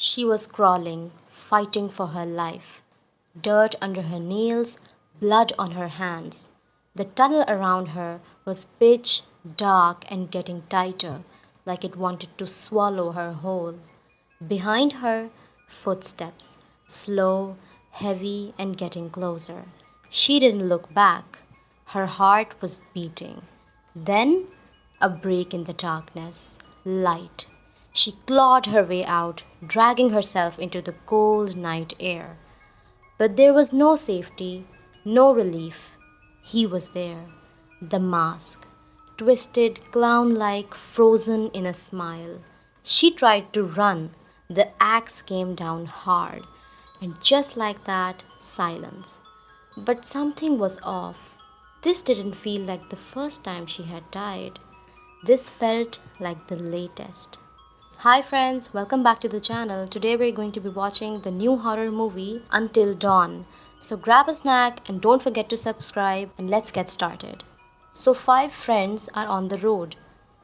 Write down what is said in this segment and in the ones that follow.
She was crawling, fighting for her life. Dirt under her nails, blood on her hands. The tunnel around her was pitch dark and getting tighter, like it wanted to swallow her whole. Behind her, footsteps, slow, heavy, and getting closer. She didn't look back. Her heart was beating. Then, a break in the darkness. Light. She clawed her way out, dragging herself into the cold night air. But there was no safety, no relief. He was there. The mask, twisted, clown like, frozen in a smile. She tried to run. The axe came down hard. And just like that, silence. But something was off. This didn't feel like the first time she had died. This felt like the latest. Hi friends, welcome back to the channel. Today we're going to be watching the new horror movie Until Dawn. So grab a snack and don't forget to subscribe and let's get started. So 5 friends are on the road,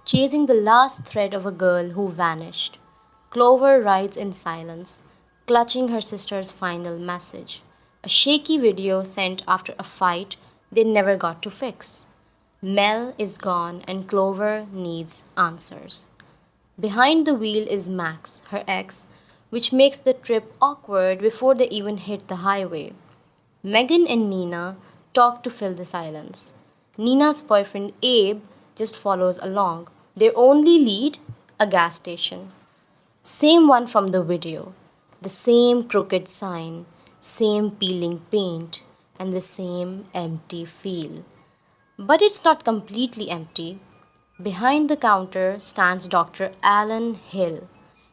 chasing the last thread of a girl who vanished. Clover rides in silence, clutching her sister's final message. A shaky video sent after a fight they never got to fix. Mel is gone and Clover needs answers. Behind the wheel is Max, her ex, which makes the trip awkward before they even hit the highway. Megan and Nina talk to fill the silence. Nina's boyfriend Abe just follows along. Their only lead? A gas station. Same one from the video. The same crooked sign, same peeling paint, and the same empty feel. But it's not completely empty. Behind the counter stands Dr. Alan Hill.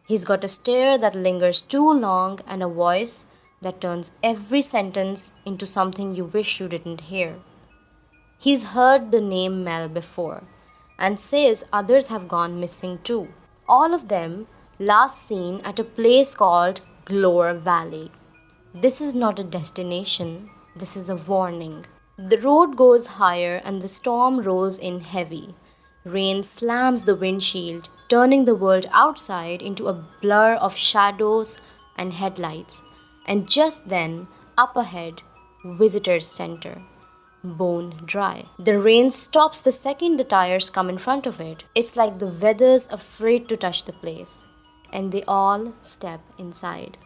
He's got a stare that lingers too long and a voice that turns every sentence into something you wish you didn't hear. He's heard the name Mel before and says others have gone missing too. All of them last seen at a place called Glore Valley. This is not a destination, this is a warning. The road goes higher and the storm rolls in heavy. Rain slams the windshield, turning the world outside into a blur of shadows and headlights. And just then, up ahead, Visitors Center. Bone dry. The rain stops the second the tires come in front of it. It's like the weather's afraid to touch the place. And they all step inside.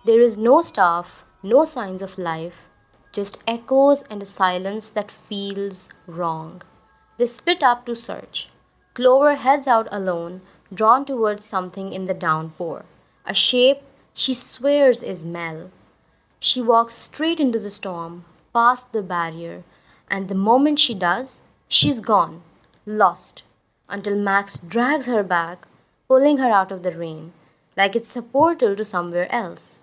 There is no staff, no signs of life, just echoes and a silence that feels wrong. They split up to search. Clover heads out alone, drawn towards something in the downpour. A shape she swears is Mel. She walks straight into the storm, past the barrier, and the moment she does, she's gone, lost, until Max drags her back, pulling her out of the rain, like it's a portal to somewhere else.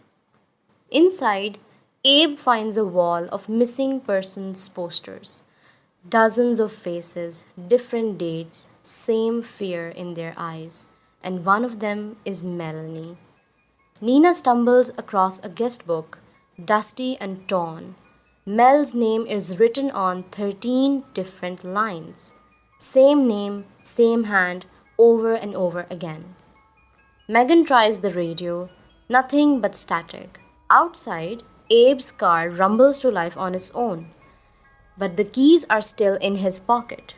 Inside, Abe finds a wall of missing persons posters. Dozens of faces, different dates, same fear in their eyes, and one of them is Melanie. Nina stumbles across a guest book, dusty and torn. Mel's name is written on 13 different lines. Same name, same hand, over and over again. Megan tries the radio, nothing but static. Outside, Abe's car rumbles to life on its own. But the keys are still in his pocket.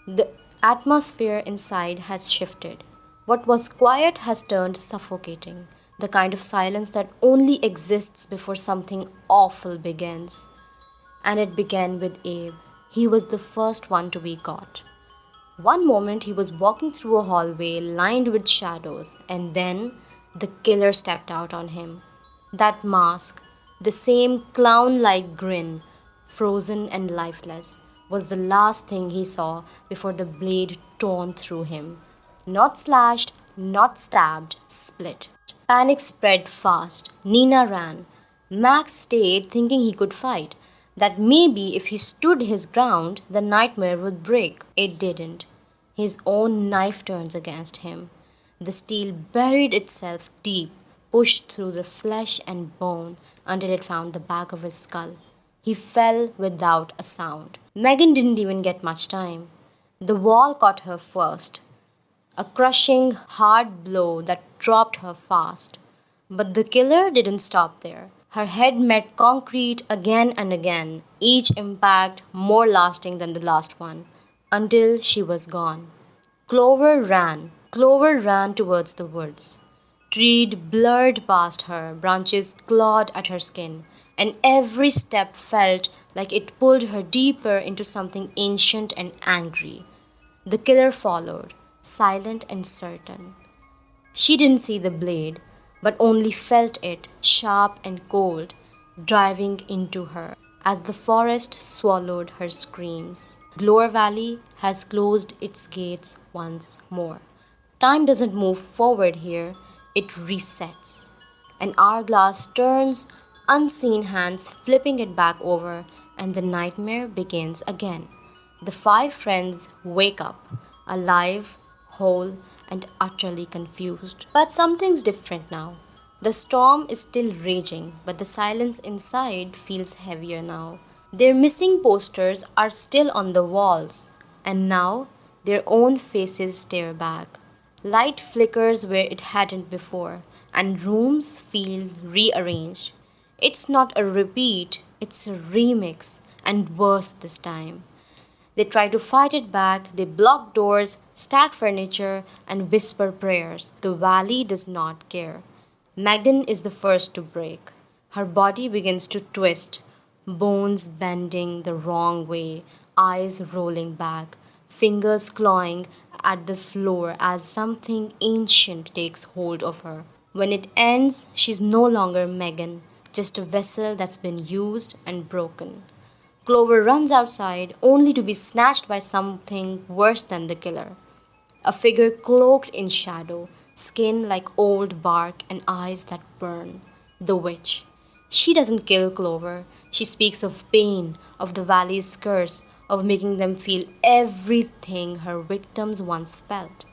The atmosphere inside has shifted. What was quiet has turned suffocating, the kind of silence that only exists before something awful begins. And it began with Abe. He was the first one to be caught. One moment he was walking through a hallway lined with shadows, and then the killer stepped out on him. That mask, the same clown-like grin, frozen and lifeless, was the last thing he saw before the blade torn through him. Not slashed, not stabbed, split. Panic spread fast. Nina ran. Max stayed thinking he could fight, that maybe if he stood his ground, the nightmare would break. It didn't. His own knife turns against him. The steel buried itself deep, pushed through the flesh and bone until it found the back of his skull. He fell without a sound. Megan didn't even get much time. The wall caught her first. a crushing, hard blow that dropped her fast. But the killer didn't stop there. Her head met concrete again and again, each impact more lasting than the last one, until she was gone. Clover ran. Clover ran towards the woods. Treed blurred past her, branches clawed at her skin, and every step felt like it pulled her deeper into something ancient and angry. The killer followed, silent and certain. She didn't see the blade, but only felt it, sharp and cold, driving into her as the forest swallowed her screams. Glower Valley has closed its gates once more. Time doesn't move forward here, it resets. An hourglass turns, unseen hands flipping it back over, and the nightmare begins again. The five friends wake up, alive, whole, and utterly confused. But something's different now. The storm is still raging, but the silence inside feels heavier now. Their missing posters are still on the walls, and now their own faces stare back. Light flickers where it hadn't before, and rooms feel rearranged. It's not a repeat, it's a remix, and worse this time. They try to fight it back, they block doors, stack furniture, and whisper prayers. The valley does not care. Megan is the first to break. Her body begins to twist, bones bending the wrong way, eyes rolling back, fingers clawing at the floor as something ancient takes hold of her. When it ends, she's no longer Megan, just a vessel that's been used and broken. Clover runs outside only to be snatched by something worse than the killer. A figure cloaked in shadow, skin like old bark and eyes that burn. The witch. She doesn't kill Clover. She speaks of pain, of the valley's curse, of making them feel everything her victims once felt.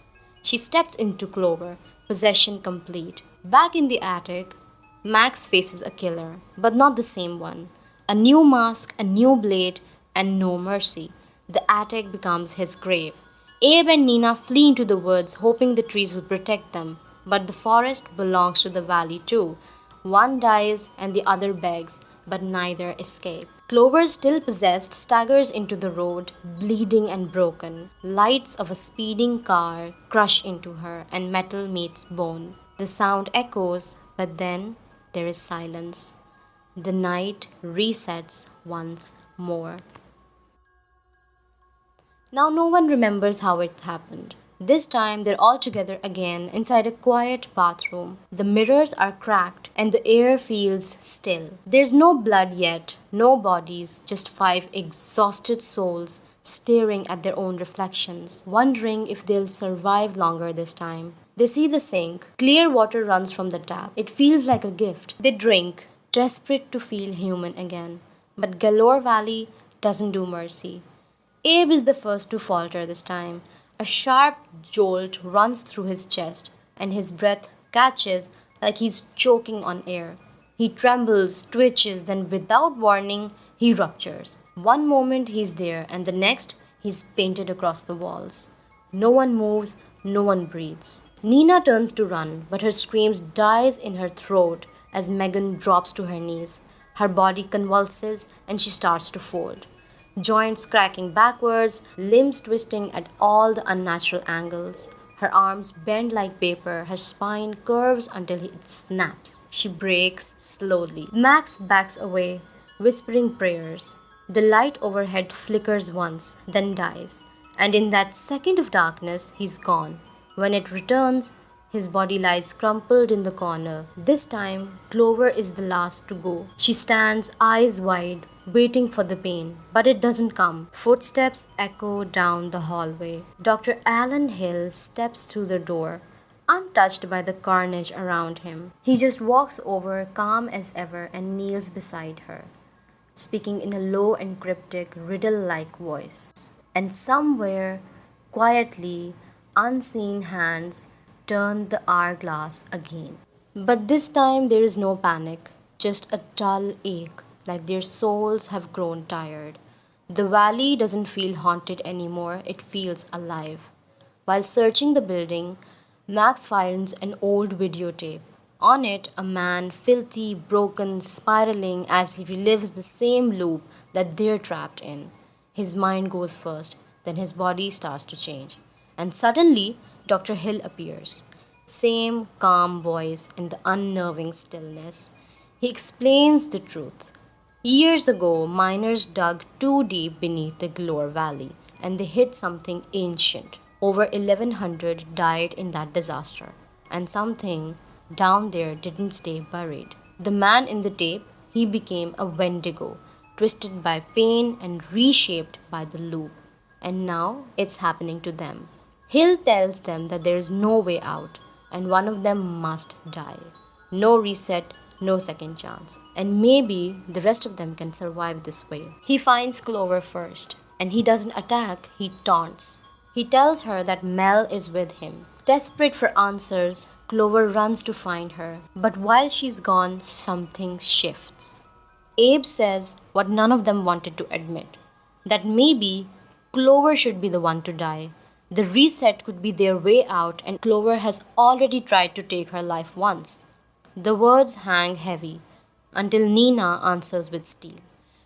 She steps into Clover, possession complete. Back in the attic, Max faces a killer, but not the same one. A new mask, a new blade, and no mercy. The attic becomes his grave. Abe and Nina flee into the woods, hoping the trees will protect them. But the forest belongs to the valley too. One dies and the other begs, but neither escape. Clover, still possessed, staggers into the road, bleeding and broken. Lights of a speeding car crush into her, and metal meets bone. The sound echoes, but then there is silence. The night resets once more. Now no one remembers how it happened. This time they're all together again inside a quiet bathroom. The mirrors are cracked and the air feels still. There's no blood yet, no bodies, just five exhausted souls staring at their own reflections, wondering if they'll survive longer this time. They see the sink. Clear water runs from the tap. It feels like a gift. They drink, desperate to feel human again. But Galore Valley doesn't do mercy. Abe is the first to falter this time. A sharp jolt runs through his chest, and his breath catches like he's choking on air. He trembles, twitches, then without warning, he ruptures. One moment he's there, and the next he's painted across the walls. No one moves, no one breathes. Nina turns to run, but her screams dies in her throat as Megan drops to her knees. Her body convulses and she starts to fold. Joints cracking backwards, limbs twisting at all the unnatural angles. Her arms bend like paper, her spine curves until it snaps. She breaks slowly. Max backs away, whispering prayers. The light overhead flickers once, then dies, and in that second of darkness, he's gone. When it returns, his body lies crumpled in the corner. This time, Clover is the last to go. She stands, eyes wide, waiting for the pain, but it doesn't come. Footsteps echo down the hallway. Dr. Alan Hill steps through the door, untouched by the carnage around him. He just walks over, calm as ever, and kneels beside her, speaking in a low and cryptic, riddle-like voice. And somewhere, quietly, unseen hands turn the hourglass again. But this time there is no panic, just a dull ache, like their souls have grown tired. The valley doesn't feel haunted anymore, it feels alive. While searching the building, Max finds an old videotape. On it, a man, filthy, broken, spiraling as he relives the same loop that they're trapped in. His mind goes first, then his body starts to change. And suddenly, Dr. Hill appears. Same calm voice and the unnerving stillness. He explains the truth. Years ago, miners dug too deep beneath the Glore Valley and they hit something ancient. Over 1100 died in that disaster, and something down there didn't stay buried. The man in the tape, he became a Wendigo, twisted by pain and reshaped by the loop. And now it's happening to them. Hill tells them that there is no way out, and one of them must die. No reset, no second chance. And maybe the rest of them can survive this way. He finds Clover first, and he doesn't attack, he taunts. He tells her that Mel is with him. Desperate for answers, Clover runs to find her, but while she's gone, something shifts. Abe says what none of them wanted to admit, that maybe Clover should be the one to die. The reset could be their way out, and Clover has already tried to take her life once. The words hang heavy until Nina answers with steel.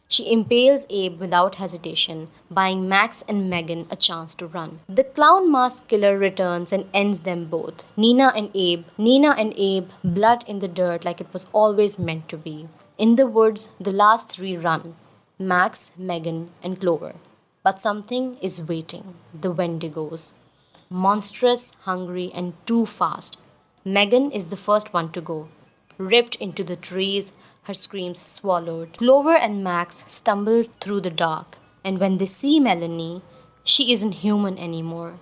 She impales Abe without hesitation, buying Max and Megan a chance to run. The clown mask killer returns and ends them both. Nina and Abe, blood in the dirt like it was always meant to be. In the woods, the last three run: Max, Megan, and Clover. But something is waiting: the Wendigos. Monstrous, hungry, and too fast. Megan is the first one to go. Ripped into the trees, her screams swallowed. Clover and Max stumble through the dark, and when they see Melanie, she isn't human anymore.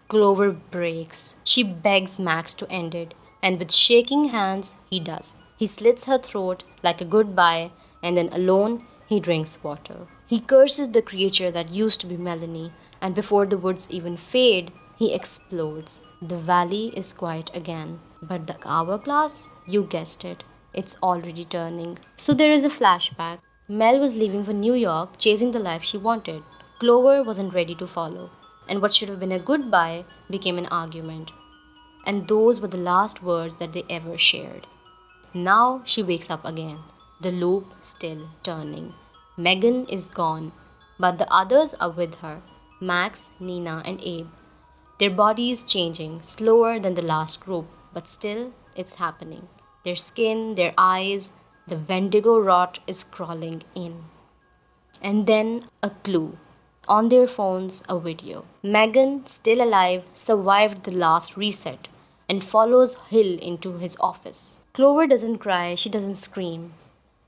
Clover breaks. She begs Max to end it, and with shaking hands, he does. He slits her throat like a goodbye, and then alone, he drinks water. He curses the creature that used to be Melanie, and before the woods even fade, he explodes. The valley is quiet again, but the hourglass, you guessed it, it's already turning. So there is a flashback. Mel was leaving for New York, chasing the life she wanted. Clover wasn't ready to follow, and what should have been a goodbye became an argument. And those were the last words that they ever shared. Now she wakes up again, the loop still turning. Megan is gone, but the others are with her: Max, Nina, and Abe. Their bodies changing, slower than the last group, but still it's happening. Their skin, their eyes, the Wendigo rot is crawling in. And then a clue. On their phones, a video. Megan, still alive, survived the last reset and follows Hill into his office. Clover doesn't cry, she doesn't scream.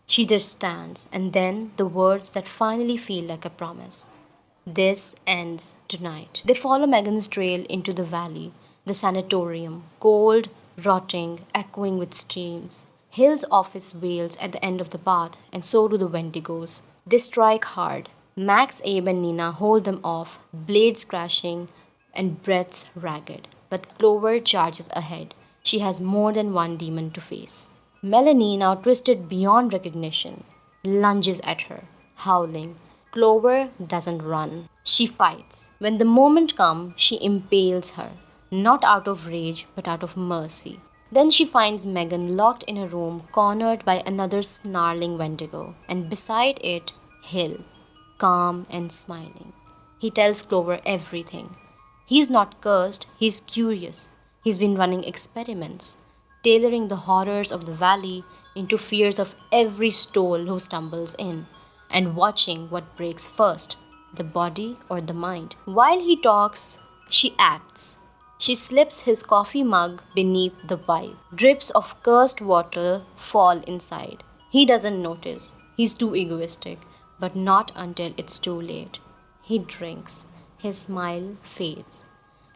She just stands, and then the words that finally feel like a promise: this ends tonight. They follow Megan's trail into the valley, the sanatorium, cold, rotting, echoing with streams. Hill's office wails at the end of the path, and so do the Wendigos. They strike hard. Max, Abe, and Nina hold them off, blades crashing and breaths ragged. But Clover charges ahead. She has more than one demon to face. Melanie, now twisted beyond recognition, lunges at her, howling. Clover doesn't run. She fights. When the moment comes, she impales her, not out of rage, but out of mercy. Then she finds Megan locked in a room, cornered by another snarling Wendigo, and beside it, Hill, calm and smiling. He tells Clover everything. He's not cursed, he's curious. He's been running experiments, tailoring the horrors of the valley into fears of every stole who stumbles in, and watching what breaks first, the body or the mind. While he talks, she acts. She slips his coffee mug beneath the pipe. Drips of cursed water fall inside. He doesn't notice. He's too egoistic, but not until it's too late. He drinks. His smile fades,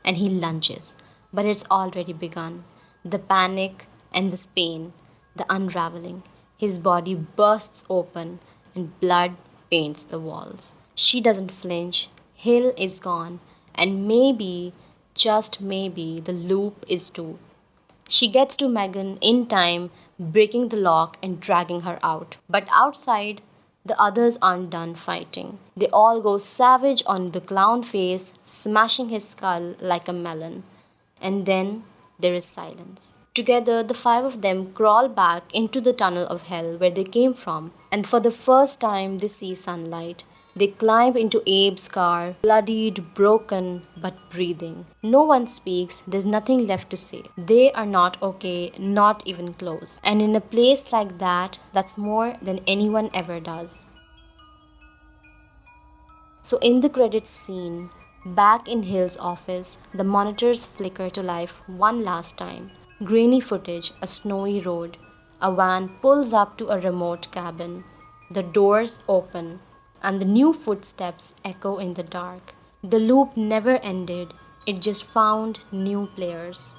and he lunges. But it's already begun. The panic and the pain, the unraveling. His body bursts open, and blood paints the walls. She doesn't flinch. Hill is gone, and maybe, just maybe, the loop is too. She gets to Megan in time, breaking the lock and dragging her out. But outside, The others aren't done fighting. They all go savage on the clown face, smashing his skull like a melon. And then there is silence. Together, the five of them crawl back into the tunnel of hell where they came from, and for the first time, they see sunlight. They climb into Abe's car, bloodied, broken, but breathing. No one speaks, there's nothing left to say. They are not okay, not even close. And in a place like that, that's more than anyone ever does. So, in the credits scene, back in Hill's office, the monitors flicker to life one last time. Grainy footage, a snowy road. A van pulls up to a remote cabin. The doors open, and the new footsteps echo in the dark. The loop never ended, it just found new players.